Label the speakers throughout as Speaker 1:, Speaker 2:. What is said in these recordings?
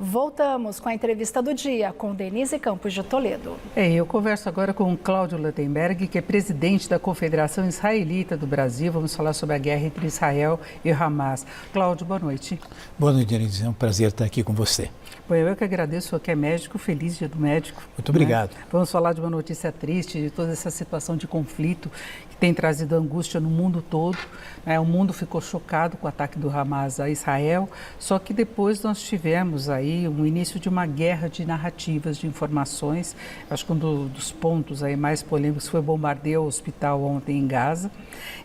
Speaker 1: Voltamos com a entrevista do dia com Denise Campos de Toledo.
Speaker 2: Eu converso agora com Cláudio Luttenberg, que é presidente da Confederação Israelita do Brasil. Vamos falar sobre a guerra entre Israel e Hamas. Cláudio, boa noite.
Speaker 3: Boa noite, Denise. É um prazer estar aqui com você.
Speaker 2: Bom, eu que agradeço, o senhor que é médico, feliz dia do médico.
Speaker 3: Muito obrigado.
Speaker 2: Vamos falar de uma notícia triste, de toda essa situação de conflito que tem trazido angústia no mundo todo. O mundo ficou chocado com o ataque do Hamas a Israel, só que depois nós tivemos aí um início de uma guerra de narrativas, de informações. Acho que um dos pontos aí mais polêmicos foi o bombardeio ao hospital ontem em Gaza.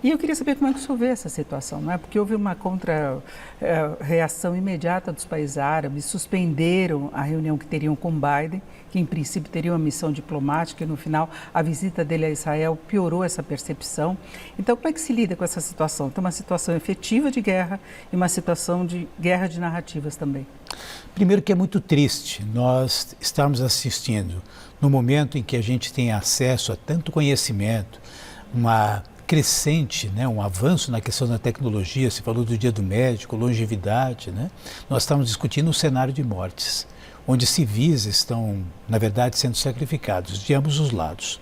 Speaker 2: E eu queria saber como é que o senhor vê essa situação, não é? Porque houve uma contra-reação imediata dos países árabes, suspenderam a reunião que teriam com Biden, que em princípio teria uma missão diplomática, e no final a visita dele a Israel piorou essa percepção. Então, como é que se lida com essa situação? Tem uma situação efetiva de guerra e uma situação de guerra de narrativas também.
Speaker 3: Primeiro que é muito triste nós estarmos assistindo no momento em que a gente tem acesso a tanto conhecimento, uma crescente, um avanço na questão da tecnologia. Você falou do dia do médico, longevidade, Nós estamos discutindo um cenário de mortes, onde civis estão, na verdade, sendo sacrificados de ambos os lados.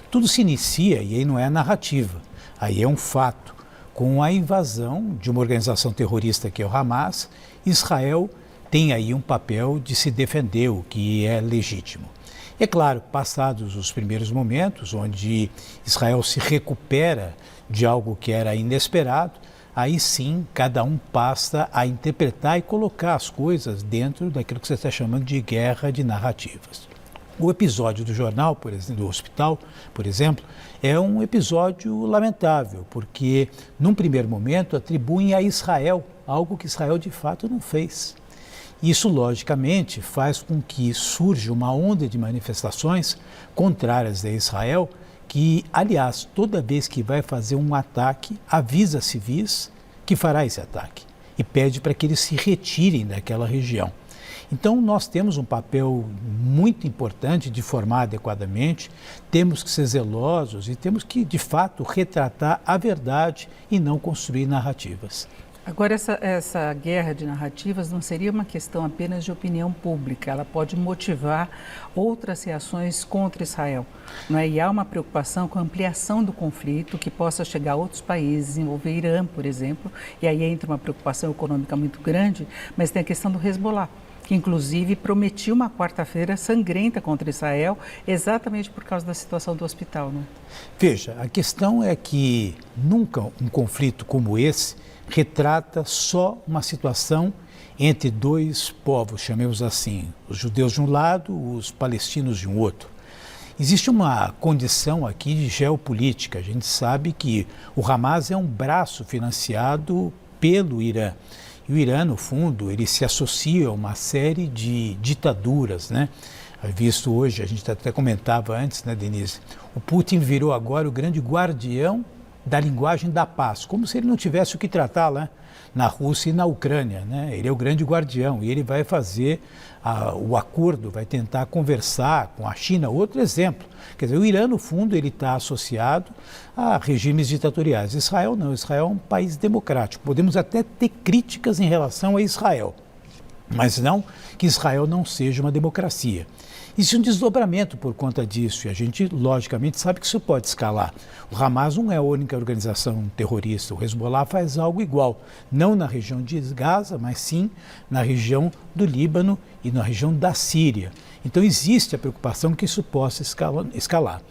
Speaker 3: Tudo se inicia, e aí não é narrativa, aí é um fato, com a invasão de uma organização terrorista que é o Hamas. Israel tem aí um papel de se defender, o que é legítimo. É claro, passados os primeiros momentos, onde Israel se recupera de algo que era inesperado, aí sim cada um passa a interpretar e colocar as coisas dentro daquilo que você está chamando de guerra de narrativas. O episódio do jornal, por exemplo, do hospital, por exemplo, é um episódio lamentável, porque num primeiro momento atribuem a Israel algo que Israel de fato não fez. Isso, logicamente, faz com que surja uma onda de manifestações contrárias a Israel, que, aliás, toda vez que vai fazer um ataque, avisa civis que fará esse ataque e pede para que eles se retirem daquela região. Então, nós temos um papel muito importante de formar adequadamente, temos que ser zelosos e temos que, de fato, retratar a verdade e não construir narrativas.
Speaker 2: Agora, essa guerra de narrativas não seria uma questão apenas de opinião pública, ela pode motivar outras reações contra Israel, não é? E há uma preocupação com a ampliação do conflito, que possa chegar a outros países, envolver Irã, por exemplo, e aí entra uma preocupação econômica muito grande, mas tem a questão do Hezbollah, que inclusive prometiu uma quarta-feira sangrenta contra Israel, exatamente por causa da situação do hospital, não é?
Speaker 3: Veja, a questão é que nunca um conflito como esse retrata só uma situação entre dois povos, chamemos assim, os judeus de um lado, os palestinos de um outro. Existe uma condição aqui de geopolítica. A gente sabe que o Hamas é um braço financiado pelo Irã. E o Irã, no fundo, ele se associa a uma série de ditaduras, Visto hoje, a gente até comentava antes, Denise, o Putin virou agora o grande guardião da linguagem da paz, como se ele não tivesse o que tratar lá na Rússia e na Ucrânia, Ele é o grande guardião e ele vai fazer o acordo, vai tentar conversar com a China. Outro exemplo, quer dizer, o Irã, no fundo, ele está associado a regimes ditatoriais. Israel não, Israel é um país democrático. Podemos até ter críticas em relação a Israel, mas não que Israel não seja uma democracia. Existe um desdobramento por conta disso e a gente, logicamente, sabe que isso pode escalar. O Hamas não é a única organização terrorista, o Hezbollah faz algo igual, não na região de Gaza, mas sim na região do Líbano e na região da Síria. Então existe a preocupação que isso possa escalar.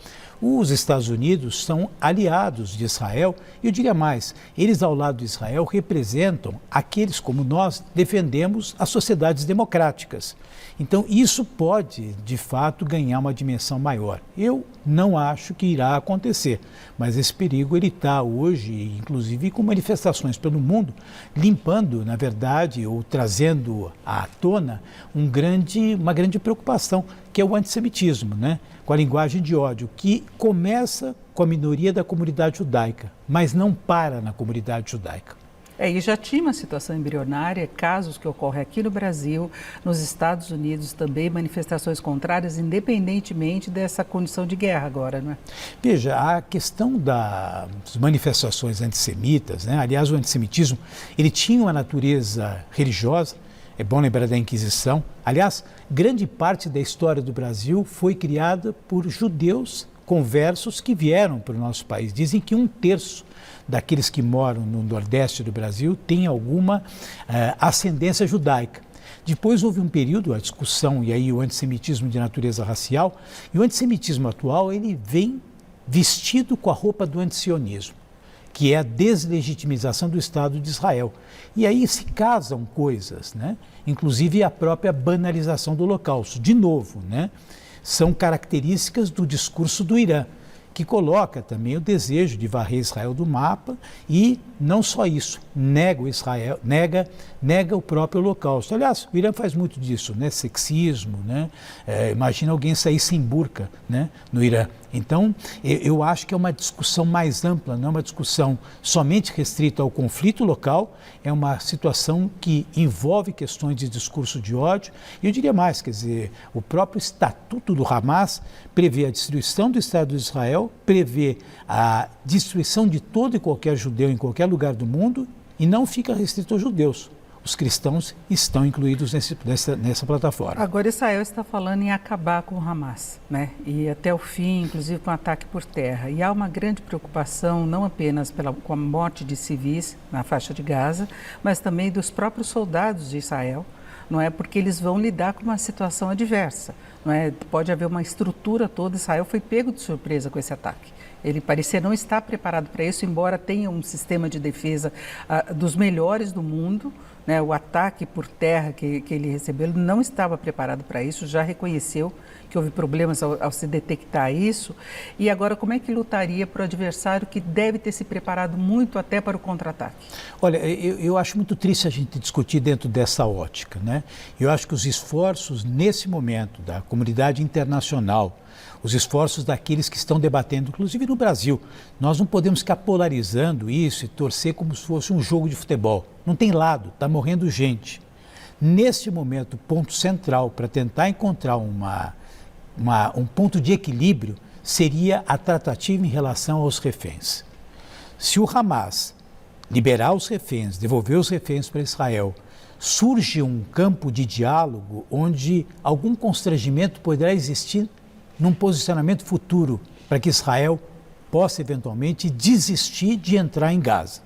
Speaker 3: Os Estados Unidos são aliados de Israel e eu diria mais, eles ao lado de Israel representam aqueles como nós defendemos as sociedades democráticas. Então isso pode, de fato, ganhar uma dimensão maior. Eu não acho que irá acontecer, mas esse perigo ele está hoje, inclusive com manifestações pelo mundo, limpando, na verdade, ou trazendo à tona uma grande preocupação, que é o antissemitismo, com a linguagem de ódio, que começa com a minoria da comunidade judaica, mas não para na comunidade judaica.
Speaker 2: E já tinha uma situação embrionária, casos que ocorrem aqui no Brasil, nos Estados Unidos também, manifestações contrárias, independentemente dessa condição de guerra agora, não é?
Speaker 3: Veja, a questão das manifestações antissemitas, aliás, o antissemitismo, ele tinha uma natureza religiosa, É bom lembrar da Inquisição. Aliás, grande parte da história do Brasil foi criada por judeus conversos que vieram para o nosso país. Dizem que 1/3 daqueles que moram no Nordeste do Brasil tem alguma ascendência judaica. Depois houve um período, a discussão e aí o antissemitismo de natureza racial, e o antissemitismo atual ele vem vestido com a roupa do antisionismo, que é a deslegitimização do Estado de Israel. E aí se casam coisas, né? Inclusive a própria banalização do Holocausto. De novo, né? São características do discurso do Irã, que coloca também o desejo de varrer Israel do mapa e não só isso, nega o próprio Holocausto. Aliás, o Irã faz muito disso, né? Sexismo, né? Imagina alguém sair sem burca, né? No Irã. Então, eu acho que é uma discussão mais ampla, não é uma discussão somente restrita ao conflito local, é uma situação que envolve questões de discurso de ódio. E eu diria mais, quer dizer, o próprio Estatuto do Hamas prevê a destruição do Estado de Israel, prevê a destruição de todo e qualquer judeu em qualquer lugar do mundo e não fica restrito aos judeus. Os cristãos estão incluídos nessa plataforma.
Speaker 2: Agora Israel está falando em acabar com o Hamas, né? E até o fim, inclusive com ataque por terra. E há uma grande preocupação, não apenas com a morte de civis na faixa de Gaza, mas também dos próprios soldados de Israel, não é? Porque eles vão lidar com uma situação adversa, não é? Pode haver uma estrutura toda. Israel foi pego de surpresa com esse ataque. Ele parecia não estar preparado para isso, embora tenha um sistema de defesa dos melhores do mundo, né? O ataque por terra que ele recebeu, ele não estava preparado para isso, já reconheceu que houve problemas ao se detectar isso. E agora, como é que lutaria para o adversário que deve ter se preparado muito até para o contra-ataque?
Speaker 3: Olha, eu acho muito triste a gente discutir dentro dessa ótica, né? Eu acho que os esforços nesse momento da comunidade internacional, os esforços daqueles que estão debatendo, inclusive no Brasil, nós não podemos ficar polarizando isso e torcer como se fosse um jogo de futebol. Não tem lado, está morrendo gente. Neste momento, o ponto central para tentar encontrar um ponto de equilíbrio seria a tratativa em relação aos reféns. Se o Hamas liberar os reféns, devolver os reféns para Israel, surge um campo de diálogo onde algum constrangimento poderá existir num posicionamento futuro para que Israel possa eventualmente desistir de entrar em Gaza.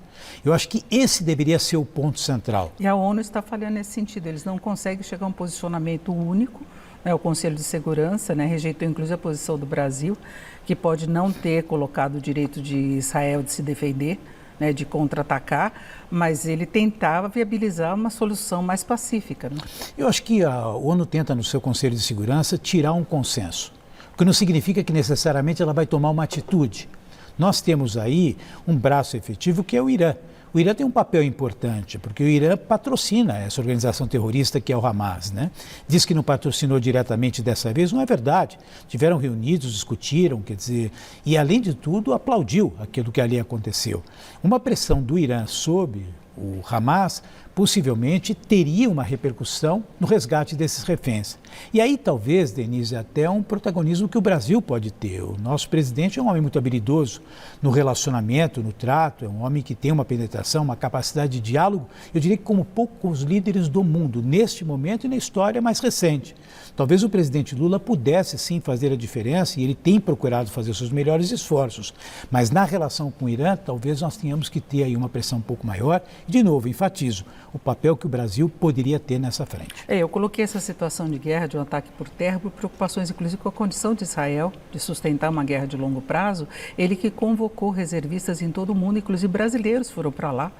Speaker 3: Eu acho que esse deveria ser o ponto central.
Speaker 2: E a ONU está falhando nesse sentido, eles não conseguem chegar a um posicionamento único, né? O Conselho de Segurança, né, rejeitou inclusive a posição do Brasil, que pode não ter colocado o direito de Israel de se defender, né, de contra-atacar, mas ele tentava viabilizar uma solução mais pacífica, né?
Speaker 3: Eu acho que a ONU tenta no seu Conselho de Segurança tirar um consenso, o que não significa que necessariamente ela vai tomar uma atitude. Nós temos aí um braço efetivo que é o Irã. O Irã tem um papel importante, porque o Irã patrocina essa organização terrorista que é o Hamas, né? Diz que não patrocinou diretamente dessa vez, não é verdade. Tiveram reunidos, discutiram, quer dizer, e além de tudo aplaudiu aquilo que ali aconteceu. Uma pressão do Irã sobre o Hamas possivelmente teria uma repercussão no resgate desses reféns. E aí talvez, Denise, até um protagonismo que o Brasil pode ter. O nosso presidente é um homem muito habilidoso no relacionamento, no trato, é um homem que tem uma penetração, uma capacidade de diálogo, eu diria que como poucos líderes do mundo, neste momento e na história mais recente. Talvez o presidente Lula pudesse sim fazer a diferença e ele tem procurado fazer os seus melhores esforços, mas na relação com o Irã, talvez nós tenhamos que ter aí uma pressão um pouco maior. E, de novo, enfatizo o papel que o Brasil poderia ter nessa frente.
Speaker 2: Eu coloquei essa situação de guerra, de um ataque por terra, por preocupações inclusive com a condição de Israel de sustentar uma guerra de longo prazo. Ele que convocou reservistas em todo o mundo, inclusive brasileiros foram para lá,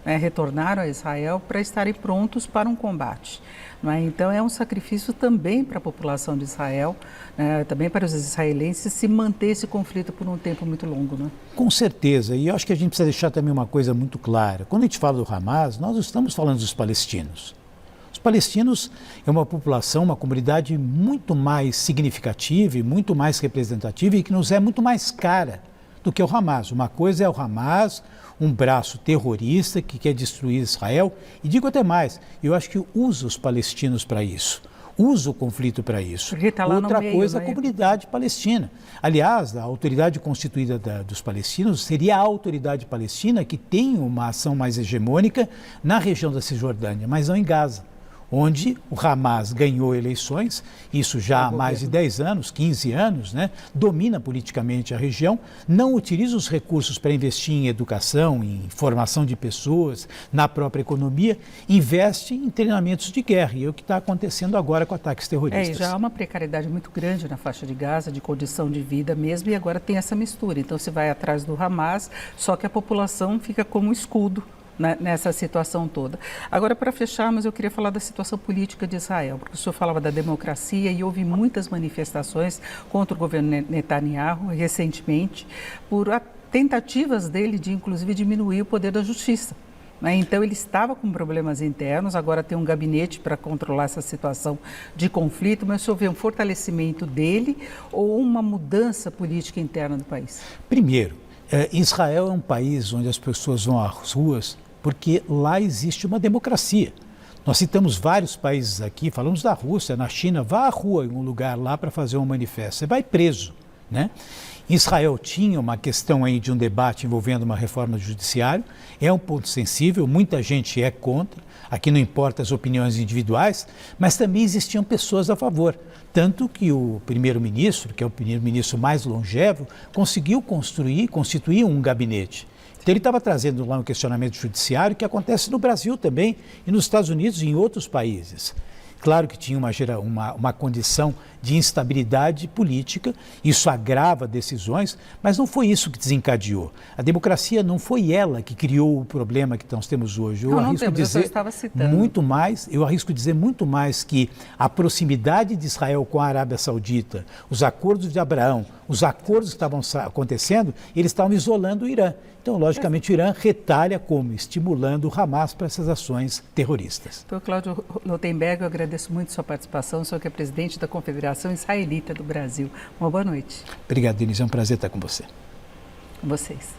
Speaker 2: né, retornaram a Israel para estarem prontos para um combate. Né? Então é um sacrifício também para a população de Israel, né, também para os israelenses se manter esse conflito por um tempo muito longo. Né?
Speaker 3: Com certeza, e eu acho que a gente precisa deixar também uma coisa muito clara. Quando a gente fala do Hamas, nós não estamos falando dos palestinos. Os palestinos é uma população, uma comunidade muito mais significativa e muito mais representativa e que nos é muito mais cara do que o Hamas. Uma coisa é o Hamas, um braço terrorista que quer destruir Israel, e digo até mais, eu acho que usa os palestinos para isso, usa o conflito para isso.
Speaker 2: Tá lá
Speaker 3: outra
Speaker 2: no meio,
Speaker 3: coisa,
Speaker 2: né?
Speaker 3: a comunidade palestina. Aliás, a autoridade constituída dos palestinos seria a autoridade palestina que tem uma ação mais hegemônica na região da Cisjordânia, mas não em Gaza. onde o Hamas ganhou eleições, isso já há mais de 10 anos, 15 anos, né? Domina politicamente a região, não utiliza os recursos para investir em educação, em formação de pessoas, na própria economia, investe em treinamentos de guerra, e é o que está acontecendo agora com ataques terroristas.
Speaker 1: E já há uma precariedade muito grande na faixa de Gaza, de condição de vida mesmo, e agora tem essa mistura. Então se vai atrás do Hamas, só que a população fica como escudo nessa situação toda. Agora, para fecharmos, eu queria falar da situação política de Israel, porque o senhor falava da democracia e houve muitas manifestações contra o governo Netanyahu recentemente por tentativas dele de, inclusive, diminuir o poder da justiça. Então, ele estava com problemas internos, agora tem um gabinete para controlar essa situação de conflito, mas o senhor vê um fortalecimento dele ou uma mudança política interna do país?
Speaker 3: Primeiro, Israel é um país onde as pessoas vão às ruas porque lá existe uma democracia. Nós citamos vários países aqui, falamos da Rússia, na China, vá à rua em um lugar lá para fazer um manifesto, você vai preso, né? Israel tinha uma questão aí de um debate envolvendo uma reforma do judiciário, é um ponto sensível, muita gente é contra, aqui não importa as opiniões individuais, mas também existiam pessoas a favor, tanto que o primeiro-ministro, que é o primeiro-ministro mais longevo, conseguiu constituir um gabinete. Então ele estava trazendo lá um questionamento judiciário que acontece no Brasil também, e nos Estados Unidos e em outros países. Claro que tinha uma condição de instabilidade política, isso agrava decisões, mas não foi isso que desencadeou. A democracia não foi ela que criou o problema que nós temos hoje. Eu arrisco dizer muito mais que a proximidade de Israel com a Arábia Saudita, os acordos de Abraão, os acordos que estavam acontecendo, eles estavam isolando o Irã. Então, logicamente, o Irã retalha como? Estimulando o Hamas para essas ações terroristas.
Speaker 1: Doutor Cláudio Lotenberg, eu agradeço muito sua participação, o senhor que é presidente da Confederação Israelita do Brasil. Uma boa noite.
Speaker 3: Obrigado, Denise, é um prazer estar com você.
Speaker 1: Com vocês.